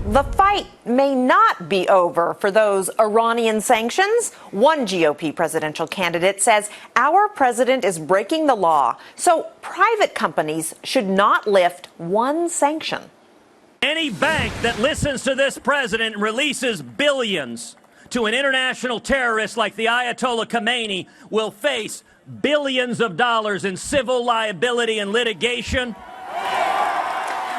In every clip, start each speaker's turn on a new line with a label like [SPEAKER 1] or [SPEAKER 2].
[SPEAKER 1] the fight may not be over for those Iranian sanctions. One GOP presidential candidate says our president is breaking the law, so private companies should not lift one sanction.
[SPEAKER 2] Any bank that listens to this president and releases billions to an international terrorist like the Ayatollah Khomeini will face billions of dollars in civil liability and litigation.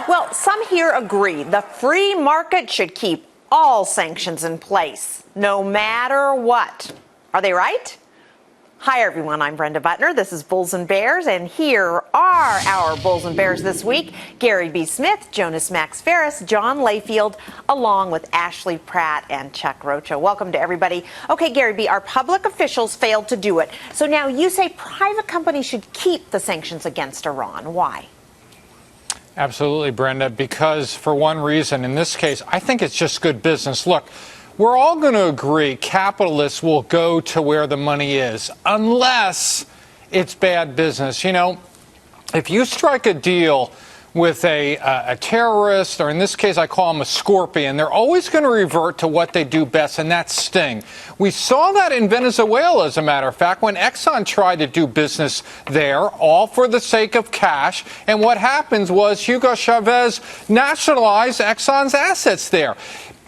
[SPEAKER 1] Well, some here agree the free market should keep all sanctions in place, no matter what. Are they right? Hi, everyone. I'm Brenda Buttner. This is Bulls and Bears, and here are our Bulls and Bears this week. Gary B. Smith, Jonas Max Ferris, John Layfield, along with Ashley Pratt and Chuck Rocha. Welcome to everybody. Okay, Gary B., our public officials failed to do it. So now you say private companies should keep the sanctions against Iran. Why?
[SPEAKER 3] Absolutely, Brenda, because for one reason, in this case, I think it's just good business. Look, we're all going to agree capitalists will go to where the money is, unless it's bad business. You know, if you strike a deal with a terrorist, or in this case, I call them a scorpion, they're always going to revert to what they do best, and that's sting. We saw that in Venezuela, as a matter of fact, when Exxon tried to do business there, all for the sake of cash. And what happens was Hugo Chavez nationalized Exxon's assets there.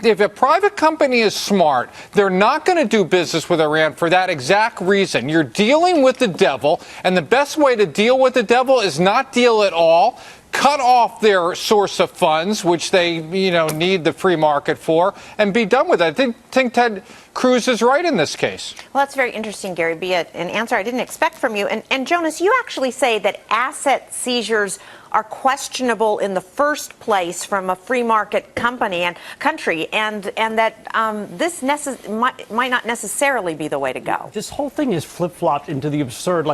[SPEAKER 3] If a private company is smart, they're not going to do business with Iran for that exact reason. You're dealing with the devil, and the best way to deal with the devil is not deal at all. Cut off their source of funds, which they, need the free market for, and be done with it. I think Ted Cruz is right in this case.
[SPEAKER 1] Well, that's very interesting, Gary B., an answer I didn't expect from you. And Jonas, you actually say that asset seizures are questionable in the first place from a free market company and country, and that this might not necessarily be the way to go.
[SPEAKER 4] This whole thing is flip-flopped into the absurd,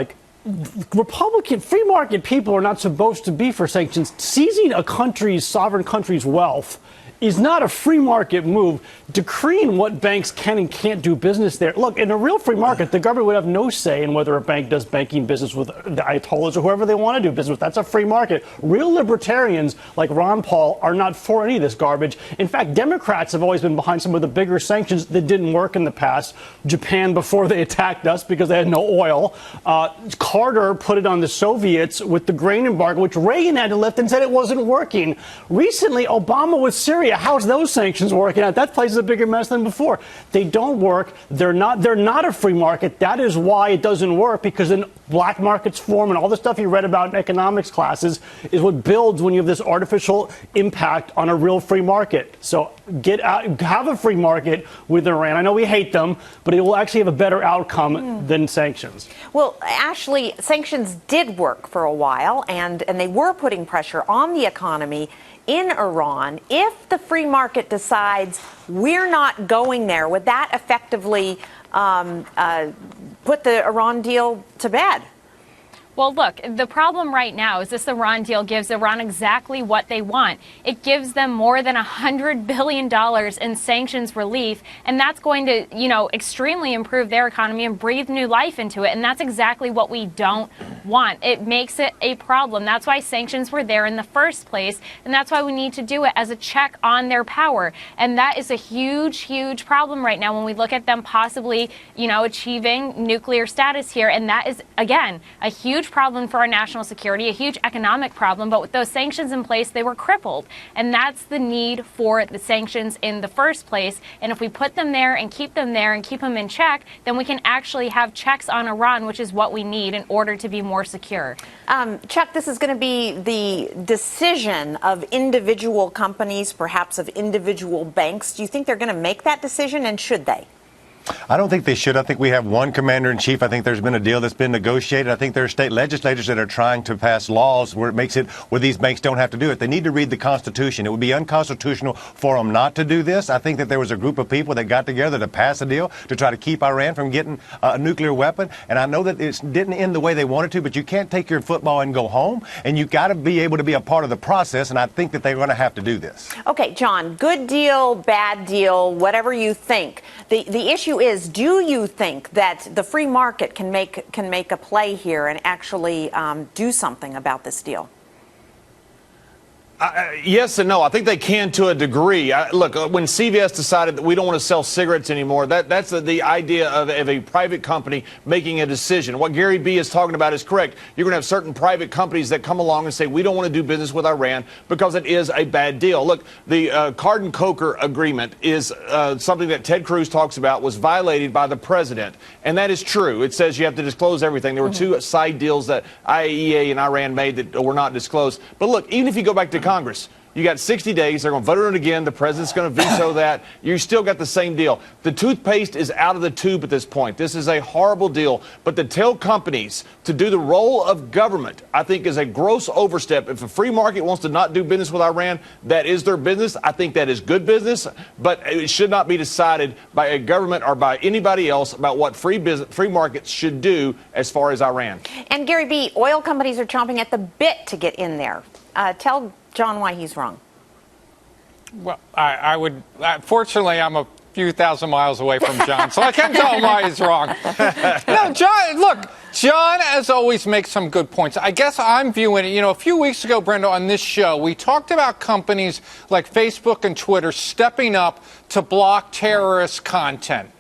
[SPEAKER 4] Republican free market people are not supposed to be for sanctions. Seizing a sovereign country's wealth is not a free market move. Decreeing what banks can and can't do business there. Look, in a real free market, the government would have no say in whether a bank does banking business with the Ayatollahs or whoever they want to do business with. That's a free market. Real libertarians like Ron Paul are not for any of this garbage. In fact, Democrats have always been behind some of the bigger sanctions that didn't work in the past. Japan before they attacked us because they had no oil. Carter put it on the Soviets with the grain embargo, which Reagan had to lift and said it wasn't working. Recently, Obama with Syria. How's those sanctions working out? That place is a bigger mess than before. They don't work. They're not a free market. That is why it doesn't work, because then black markets form, and all the stuff you read about in economics classes is what builds when you have this artificial impact on a real free market. So get out, have a free market with Iran. I know we hate them, but it will actually have a better outcome than sanctions.
[SPEAKER 1] Well, Ashley, sanctions did work for a while, and they were putting pressure on the economy in Iran. If the free market decides we're not going there, would that effectively put the Iran deal to bed?
[SPEAKER 5] Well, look, the problem right now is this Iran deal gives Iran exactly what they want. It gives them more than $100 billion in sanctions relief, and that's going to, extremely improve their economy and breathe new life into it. And that's exactly what we don't want. It makes it a problem. That's why sanctions were there in the first place, and that's why we need to do it as a check on their power. And that is a huge, huge problem right now when we look at them possibly, achieving nuclear status here. And that is, again, a huge problem for our national security, a huge economic problem. But with those sanctions in place, they were crippled. And that's the need for the sanctions in the first place. And if we put them there and keep them in check, then we can actually have checks on Iran, which is what we need in order to be more secure.
[SPEAKER 1] Chuck, this is going to be the decision of individual companies, perhaps of individual banks. Do you think they're going to make that decision, and should they?
[SPEAKER 6] I don't think they should. I think we have one commander-in-chief. I think there's been a deal that's been negotiated. I think there are state legislators that are trying to pass laws where it makes it where these banks don't have to do it. They need to read the Constitution. It would be unconstitutional for them not to do this. I think that there was a group of people that got together to pass a deal to try to keep Iran from getting a nuclear weapon. And I know that it didn't end the way they wanted to, but you can't take your football and go home. And you've got to be able to be a part of the process. And I think that they're going to have to do this.
[SPEAKER 1] Okay, John, good deal, bad deal, whatever you think. The issue is, do you think that the free market can make a play here and actually do something about this deal?
[SPEAKER 7] Yes and no. I think they can to a degree. Look, when CVS decided that we don't want to sell cigarettes anymore, that's the idea of a private company making a decision. What Gary B is talking about is correct. You're going to have certain private companies that come along and say, we don't want to do business with Iran because it is a bad deal. Look, the Card-and-Coker agreement is something that Ted Cruz talks about was violated by the president. And that is true. It says you have to disclose everything. There were two side deals that IAEA and Iran made that were not disclosed. But look, even if you go back to Congress, you got 60 days. They're going to vote on it again. The president's going to veto that. You still got the same deal. The toothpaste is out of the tube at this point. This is a horrible deal. But to tell companies to do the role of government, I think, is a gross overstep. If a free market wants to not do business with Iran, that is their business. I think that is good business. But it should not be decided by a government or by anybody else about what free markets should do as far as Iran.
[SPEAKER 1] And Gary B., oil companies are chomping at the bit to get in there. Tell John why he's wrong.
[SPEAKER 3] Well, I would. Fortunately, I'm a few thousand miles away from John, so I can't tell him why he's wrong. No, John. Look, John, as always, makes some good points. I guess I'm viewing it. A few weeks ago, Brenda, on this show, we talked about companies like Facebook and Twitter stepping up to block terrorist content.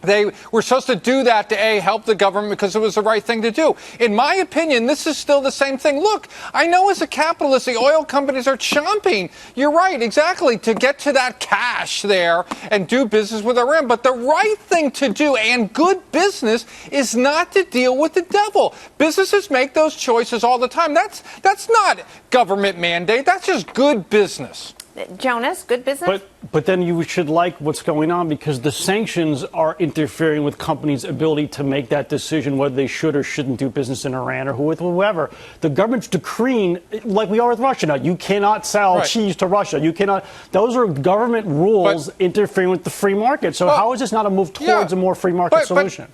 [SPEAKER 3] They were supposed to do that to, help the government because it was the right thing to do. In my opinion, this is still the same thing. Look, I know as a capitalist, the oil companies are chomping. You're right, exactly, to get to that cash there and do business with Iran. But the right thing to do and good business is not to deal with the devil. Businesses make those choices all the time. That's not government mandate. That's just good business.
[SPEAKER 1] Jonas, good business?
[SPEAKER 4] But then you should like what's going on because the sanctions are interfering with companies' ability to make that decision whether they should or shouldn't do business in Iran or with whoever. The government's decreeing, like we are with Russia now, you cannot sell cheese to Russia. You cannot. Those are government rules interfering with the free market. So how is this not a move towards a more free market solution?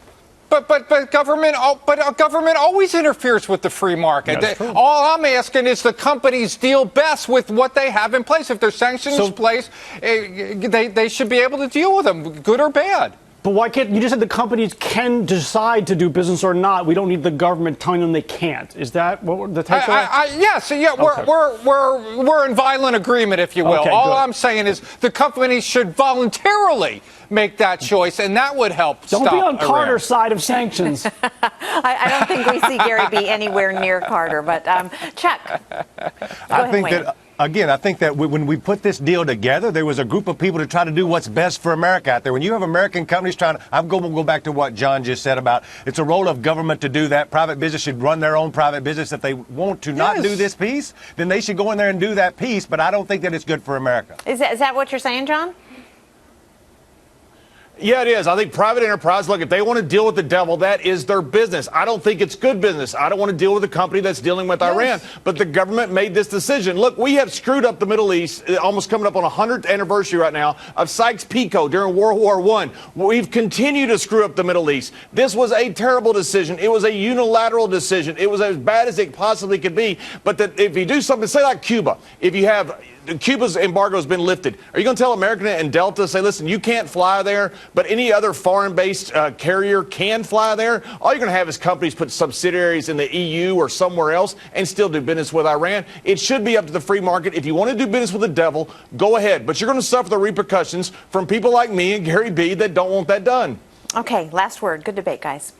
[SPEAKER 3] But government always interferes with the free market. All I'm asking is the companies deal best with what they have in place. If there's sanctions in place, they should be able to deal with them, good or bad.
[SPEAKER 4] But why can't you just said the companies can decide to do business or not? We don't need the government telling them they can't. Is that what the takeaway?
[SPEAKER 3] Yes. We're in violent agreement, if you will.
[SPEAKER 4] Okay,
[SPEAKER 3] all
[SPEAKER 4] good.
[SPEAKER 3] I'm saying is the companies should voluntarily make that choice, and that would help stop
[SPEAKER 4] Don't be on
[SPEAKER 3] Iran.
[SPEAKER 4] Carter's side of sanctions.
[SPEAKER 1] I don't think we see Gary B. anywhere near Carter, but Chuck.
[SPEAKER 6] I think that when we put this deal together, there was a group of people to try to do what's best for America out there. When you have American companies trying to, I'm going to go back to what John just said about it's a role of government to do that. Private business should run their own private business. If they want to not do this piece, then they should go in there and do that piece. But I don't think that it's good for America.
[SPEAKER 1] Is that what you're saying, John?
[SPEAKER 7] Yeah, it is. I think private enterprise, look, if they want to deal with the devil, that is their business. I don't think it's good business. I don't want to deal with a company that's dealing with Iran. But the government made this decision. Look, we have screwed up the Middle East, almost coming up on 100th anniversary right now of Sykes-Picot during World War I. We've continued to screw up the Middle East. This was a terrible decision. It was a unilateral decision. It was as bad as it possibly could be. But if you do something, say like Cuba, if you have Cuba's embargo has been lifted. Are you going to tell American and Delta, say, listen, you can't fly there, but any other foreign-based carrier can fly there? All you're going to have is companies put subsidiaries in the EU or somewhere else and still do business with Iran. It should be up to the free market. If you want to do business with the devil, go ahead. But you're going to suffer the repercussions from people like me and Gary B. that don't want that done.
[SPEAKER 1] Okay, last word. Good debate, guys.